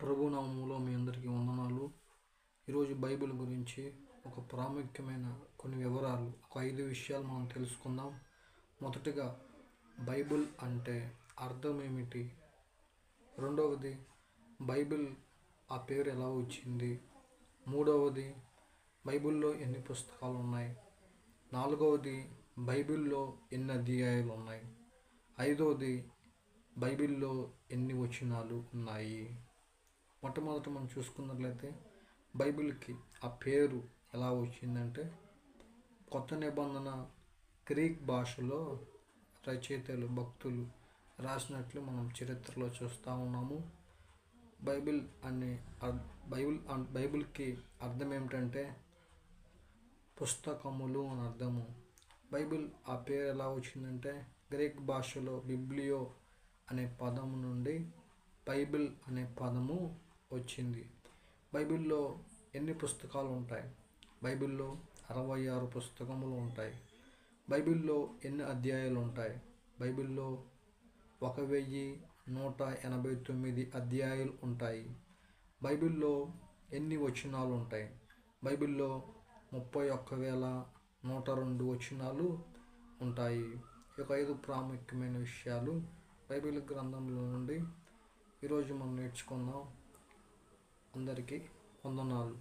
ప్రభు నామములో మీ అందరికీ వందనాలు. ఈరోజు బైబిల్ గురించి ఒక ప్రాముఖ్యమైన కొన్ని వివరాలు, ఒక 5 విషయాలు మనం తెలుసుకుందాం. మొదటిగా, బైబిల్ అంటే అర్థం ఏమిటి? రెండవది, బైబిల్ ఆ పేరు ఎలా వచ్చింది? మూడవది, బైబిల్లో ఎన్ని పుస్తకాలు ఉన్నాయి? నాలుగవది, బైబిల్లో ఎన్ని అధ్యాయాలు ఉన్నాయి? ఐదవది, బైబిల్లో ఎన్ని వచనాలు ఉన్నాయి? మొట్టమొదట మనం చూసుకున్నట్లయితే బైబిల్కి ఆ పేరు ఎలా వచ్చిందంటే, కొత్త నిబంధన గ్రీక్ భాషలో రచయితలు, భక్తులు రాసినట్లు మనం చరిత్రలో చూస్తూ ఉన్నాము. బైబిల్కి అర్థం ఏమిటంటే పుస్తకములు అని అర్థము. బైబిల్ ఆ పేరు ఎలా వచ్చిందంటే, గ్రీక్ భాషలో బిబ్లియో అనే పదము నుండి బైబిల్ అనే పదము వచ్చింది. బైబిల్లో ఎన్ని పుస్తకాలు ఉంటాయి? బైబిల్లో 66 పుస్తకములు ఉంటాయి. బైబిల్లో ఎన్ని అధ్యాయాలు ఉంటాయి? బైబిల్లో 1189 అధ్యాయాలు ఉంటాయి. బైబిల్లో ఎన్ని వచనాలు ఉంటాయి? బైబిల్లో 31,102 వచనాలు ఉంటాయి. ఈ 5 ప్రాముఖ్యమైన విషయాలు బైబిల్ గ్రంథంలో నుండి ఈరోజు మనం నేర్చుకుందాం. అందరికీ వందనాలు.